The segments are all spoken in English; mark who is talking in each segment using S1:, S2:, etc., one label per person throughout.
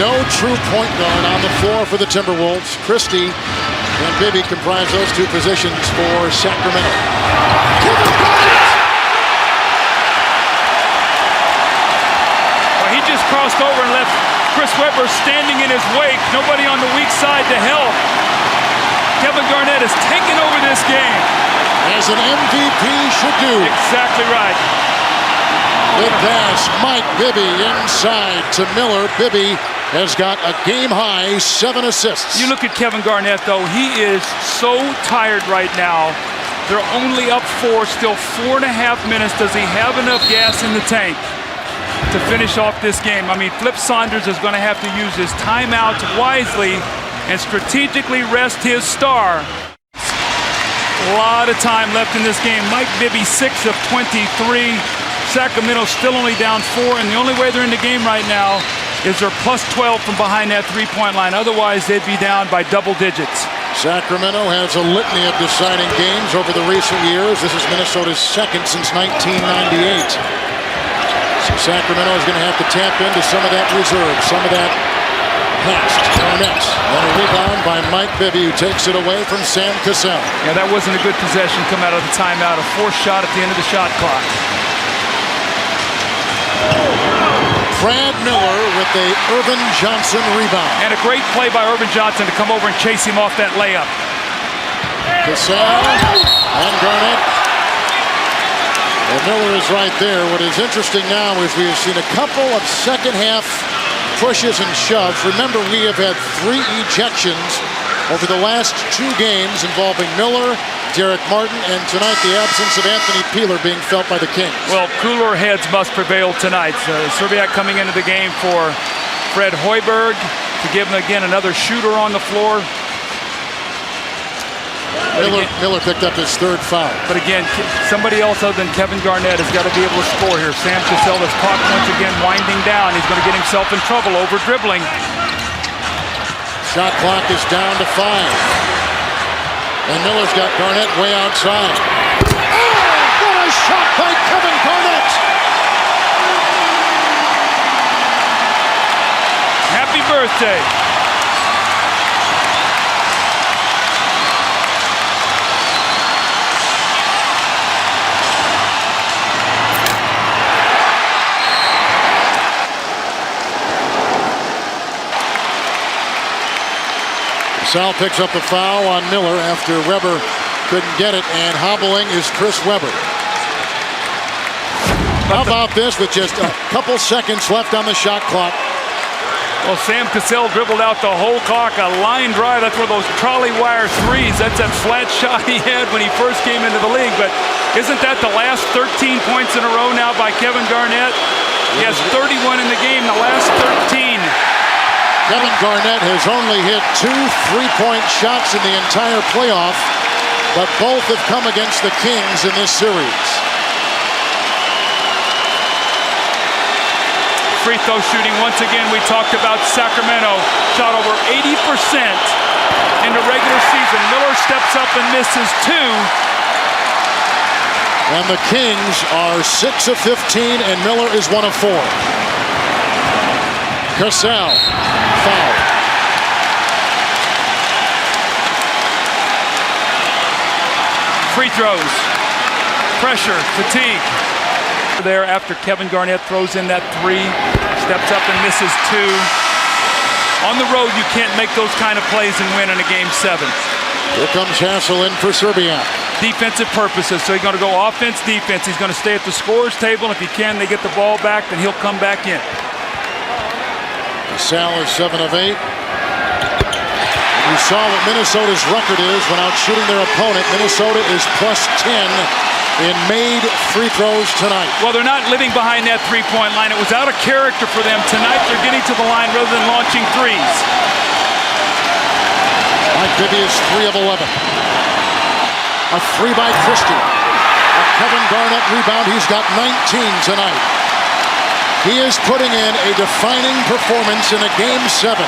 S1: no true point guard on the floor for the Timberwolves. Christie and Bibby comprise those two positions for Sacramento. Kevin Garnett!
S2: Well, he just crossed over and left Chris Webber standing in his wake. Nobody on the weak side to help. Kevin Garnett has taken over this game.
S1: As an MVP should do.
S2: Exactly right.
S1: Good pass, Mike Bibby inside to Miller. Bibby has got a game-high 7 assists.
S2: You look at Kevin Garnett, though. He is so tired right now. They're only up 4, still 4.5 minutes. Does he have enough gas in the tank to finish off this game? I mean, Flip Saunders is going to have to use his timeouts wisely and strategically rest his star. A lot of time left in this game. Mike Bibby, 6 of 23. Sacramento still only down 4, and the only way they're in the game right now is they're plus 12 from behind that three-point line. Otherwise, they'd be down by double digits.
S1: Sacramento has a litany of deciding games over the recent years. This is Minnesota's second since 1998. So Sacramento is going to have to tap into some of that reserve, some of that past. Garnett, and a rebound by Mike Bibby, who takes it away from Sam Cassell.
S2: Yeah, that wasn't a good possession come out of the timeout. A forced shot at the end of the shot clock.
S1: Brad Miller with a Irvin Johnson rebound.
S2: And a great play by Irvin Johnson to come over and chase him off that layup.
S1: Cassell and Garnett. Well, Miller is right there. What is interesting now is we have seen a couple of second-half pushes and shoves. Remember, we have had 3 ejections over the last 2 games involving Miller, Derek Martin, and tonight the absence of Anthony Peeler being felt by the Kings.
S2: Well, cooler heads must prevail tonight. Serbiak coming into the game for Fred Hoiberg to give him again another shooter on the floor.
S1: Miller picked up his 3rd foul.
S2: But again, somebody else other than Kevin Garnett has got to be able to score here. Sam Cassell is caught once again winding down. He's going to get himself in trouble over dribbling.
S1: Shot clock is down to 5. And Miller's got Garnett way outside. Oh, what a shot by Kevin Garnett!
S2: Happy birthday.
S1: Sal picks up the foul on Miller after Webber couldn't get it, and hobbling is Chris Webber. How about this with just a couple seconds left on the shot clock?
S2: Well, Sam Cassell dribbled out the whole clock, a line drive. That's where those trolley wire threes, that's that flat shot he had when he first came into the league. But isn't that the last 13 points in a row now by Kevin Garnett? He has 31 in the game, the last 13.
S1: Kevin Garnett has only hit 2 3-point shots in the entire playoff, but both have come against the Kings in this series.
S2: Free throw shooting, once again, we talked about Sacramento. Shot over 80% in the regular season. Miller steps up and misses 2.
S1: And the Kings are 6 of 15, and Miller is 1 of 4. Cassell, foul.
S2: Free throws, pressure, fatigue. There after Kevin Garnett throws in that 3, steps up and misses 2. On the road, you can't make those kind of plays and win in a game 7.
S1: Here comes Hassel in for Serbiak.
S2: Defensive purposes, so he's going to go offense, defense. He's going to stay at the scorer's table. If he can, they get the ball back, then he'll come back in.
S1: Sal is 7 of 8. You saw what Minnesota's record is when out shooting their opponent. Minnesota is plus 10 in made free throws tonight.
S2: Well, they're not living behind that three-point line. It was out of character for them. Tonight, they're getting to the line rather than launching threes.
S1: Mike Bibby is 3 of 11. A 3 by Christie. A Kevin Garnett rebound. He's got 19 tonight. He is putting in a defining performance in a game 7.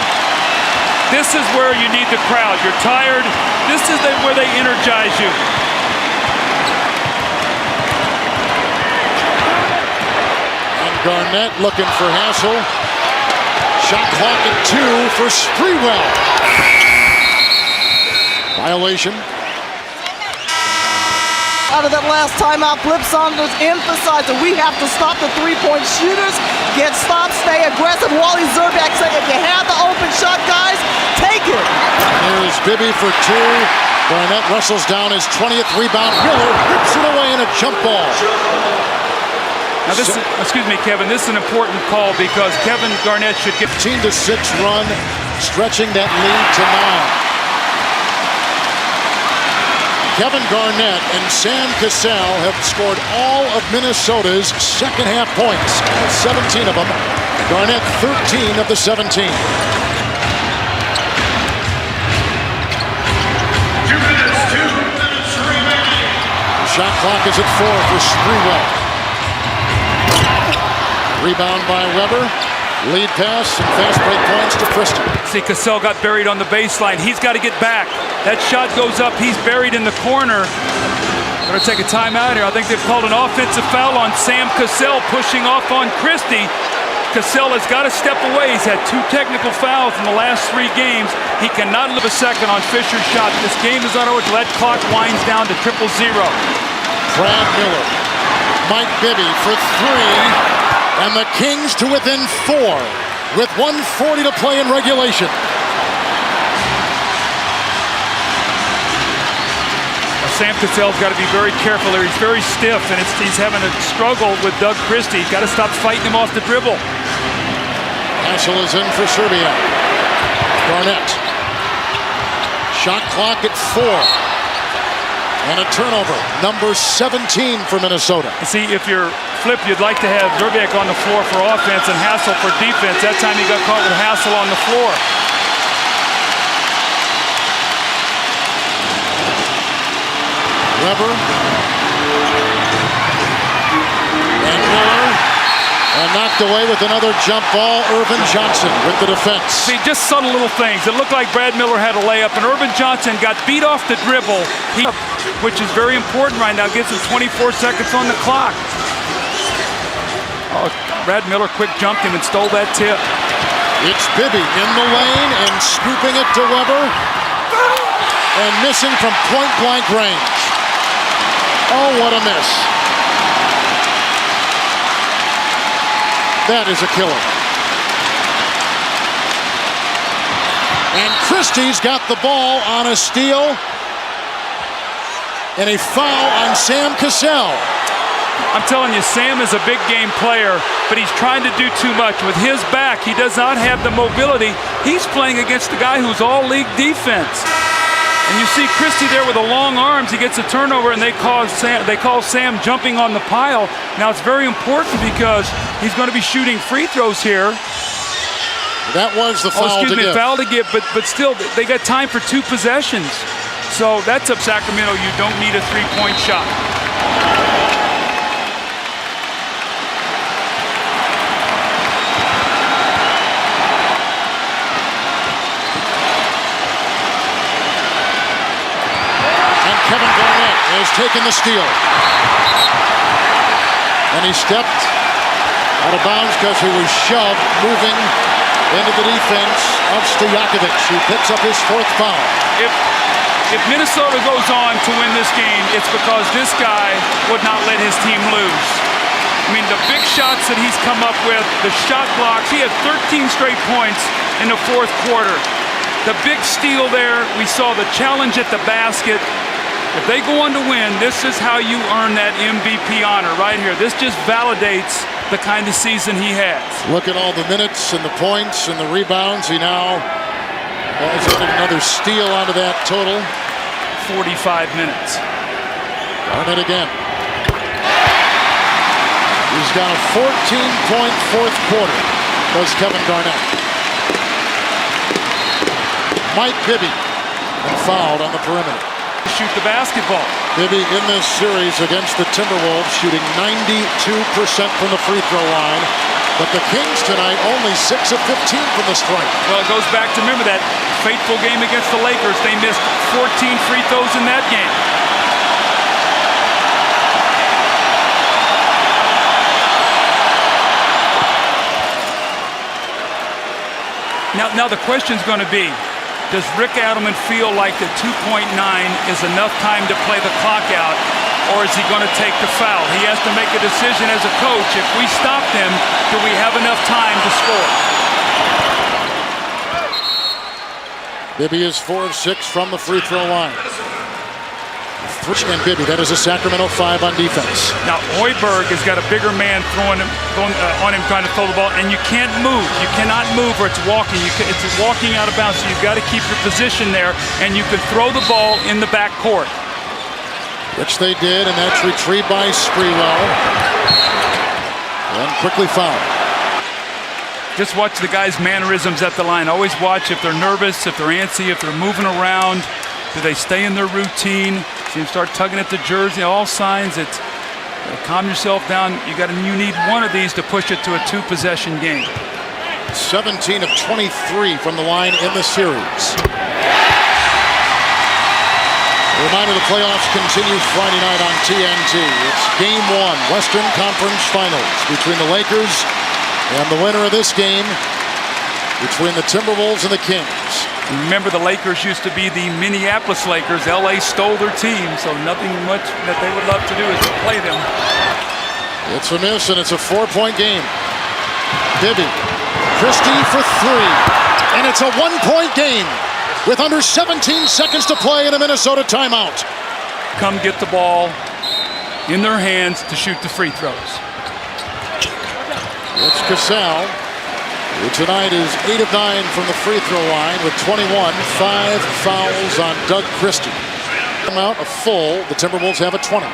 S2: This is where you need the crowd. You're tired. This is where they energize you.
S1: And Garnett looking for Hassel. Shot clock at 2 for Sprewell. Violation.
S3: Out of that last timeout, Flip Saunders emphasized that we have to stop the three-point shooters, get stops, stay aggressive. Wally Zerbiak said, if you have the open shot, guys, take it.
S1: Here's Bibby for 2. Garnett wrestles down his 20th rebound. Miller rips it away in a jump ball.
S2: Now this is, excuse me, Kevin, this is an important call because Kevin Garnett should get
S1: 15-6 run, stretching that lead to 9. Kevin Garnett and Sam Cassell have scored all of Minnesota's second half points, 17 of them. Garnett 13 of the 17.
S4: 2 minutes, 2 minutes remaining.
S1: Shot clock is at 4 for Sprewell. Rebound by Weber. Lead pass and fast break points to Christie.
S2: See, Cassell got buried on the baseline. He's got to get back. That shot goes up. He's buried in the corner. Better take a timeout here. I think they've called an offensive foul on Sam Cassell, pushing off on Christie. Cassell has got to step away. He's had 2 technical fouls in the last 3 games. He cannot live a second on Fisher's shot. This game is on over. That clock winds down to 0-0.
S1: Brad Miller. Mike Bibby for 3. And the Kings to within 4 with 1:40 to play in regulation.
S2: Sam Cassell's got to be very careful there. He's very stiff, and he's having a struggle with Doug Christie. He's got to stop fighting him off the dribble.
S1: Hassel is in for Serbia. Garnett. Shot clock at 4. And a turnover, number 17 for Minnesota.
S2: See, if you're Flip, you'd like to have Zerbiak on the floor for offense and Hassel for defense. That time he got caught with Hassel on the floor.
S1: Weber. And Miller. And knocked away with another jump ball. Irvin Johnson with the defense.
S2: See, just subtle little things. It looked like Brad Miller had a layup, and Irvin Johnson got beat off the dribble, which is very important right now. Gives him 24 seconds on the clock. Oh, Brad Miller quick jumped him and stole that tip.
S1: It's Bibby in the lane and scooping it to Weber. And missing from point-blank range. Oh, what a miss. That is a killer. And Christie's got the ball on a steal. And a foul on Sam Cassell.
S2: I'm telling you, Sam is a big game player, but he's trying to do too much. With his back, he does not have the mobility. He's playing against a guy who's all-league defense. And you see Christie there with the long arms. He gets a turnover, and they call Sam jumping on the pile. Now, it's very important because he's going to be shooting free throws here.
S1: That was the foul to give.
S2: Foul to give, but still, they got time for 2 possessions. So that's up Sacramento. You don't need a 3-point shot.
S1: Kevin Garnett has taken the steal. And he stepped out of bounds because he was shoved, moving into the defense of Stojakovic, who picks up his 4th foul.
S2: If Minnesota goes on to win this game, it's because this guy would not let his team lose. I mean, the big shots that he's come up with, the shot blocks, he had 13 straight points in the 4th quarter. The big steal there, we saw the challenge at the basket. If they go on to win, this is how you earn that MVP honor right here. This just validates the kind of season he has.
S1: Look at all the minutes and the points and the rebounds. He now has added another steal onto that total.
S2: 45 minutes.
S1: Garnett again. He's got a 14-point 4th quarter, does Kevin Garnett. Mike Bibby fouled on the perimeter.
S2: Shoot the basketball.
S1: Bibby in this series against the Timberwolves shooting 92% from the free throw line. But the Kings tonight only 6 of 15 from the stripe.
S2: Well, it goes back to, remember that fateful game against the Lakers. They missed 14 free throws in that game. Now the question's going to be, does Rick Adelman feel like the 2.9 is enough time to play the clock out, or is he going to take the foul? He has to make a decision as a coach. If we stop them, do we have enough time to score?
S1: Bibby is 4 of 6 from the free throw line. And Bibby, that is a Sacramento 5 on defense.
S2: Now Hoiberg has got a bigger man on him trying to throw the ball, and you can't move. You cannot move, or it's walking. It's walking out of bounds, so you've got to keep your position there, and you can throw the ball in the back court.
S1: Which they did, and that's retrieved by Sprewell. And quickly fouled.
S2: Just watch the guys' mannerisms at the line. Always watch if they're nervous, if they're antsy, if they're moving around. Do they stay in their routine? See them start tugging at the jersey. All signs that calm yourself down. You need one of these to push it to a 2-possession game.
S1: 17 of 23 from the line in the series. A reminder, the playoffs continue Friday night on TNT. It's Game 1, Western Conference Finals between the Lakers and the winner of this game between the Timberwolves and the Kings.
S2: Remember, the Lakers used to be the Minneapolis Lakers. LA stole their team, so nothing much that they would love to do is to play them.
S1: It's a miss, and it's a 4-point game. Bibby, Christie for 3, and it's a 1-point game with under 17 seconds to play in a Minnesota timeout.
S2: Come get the ball in their hands to shoot the free throws.
S1: It's Cassell, who tonight is 8 of 9 from the free throw line with 21, 5 fouls on Doug Christie. Amount of full, the Timberwolves have a 20.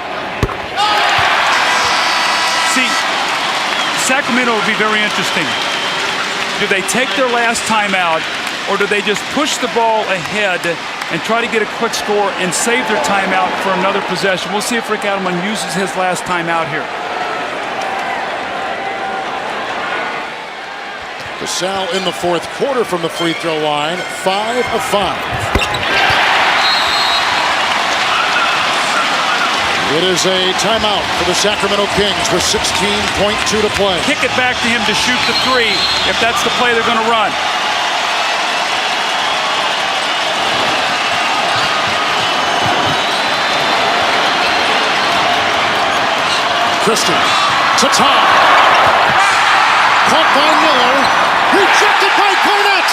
S2: See, Sacramento would be very interesting. Do they take their last timeout, or do they just push the ball ahead and try to get a quick score and save their timeout for another possession? We'll see if Rick Adelman uses his last timeout here.
S1: Cassell in the fourth quarter from the free throw line, 5 of 5. It is a timeout for the Sacramento Kings with 16.2 to play.
S2: Kick it back to him to shoot the 3 if that's the play they're going to run.
S1: Christie to top. Caught by Miller. Rejected by Garnett.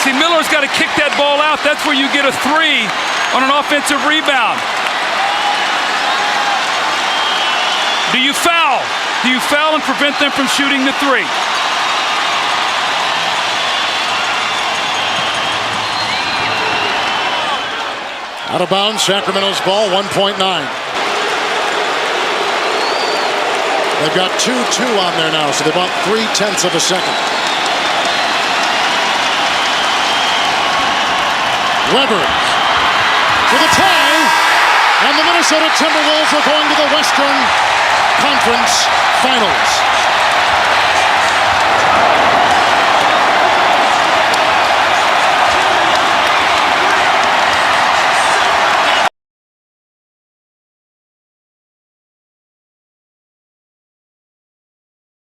S2: See, Miller's got to kick that ball out. That's where you get a 3 on an offensive rebound. Do you foul? Do you foul and prevent them from shooting the 3?
S1: Out of bounds, Sacramento's ball, 1.9. They've got 2-2 on there now, so they've about 0.3 of a second. Weber with a tie, and the Minnesota Timberwolves are going to the Western Conference Finals.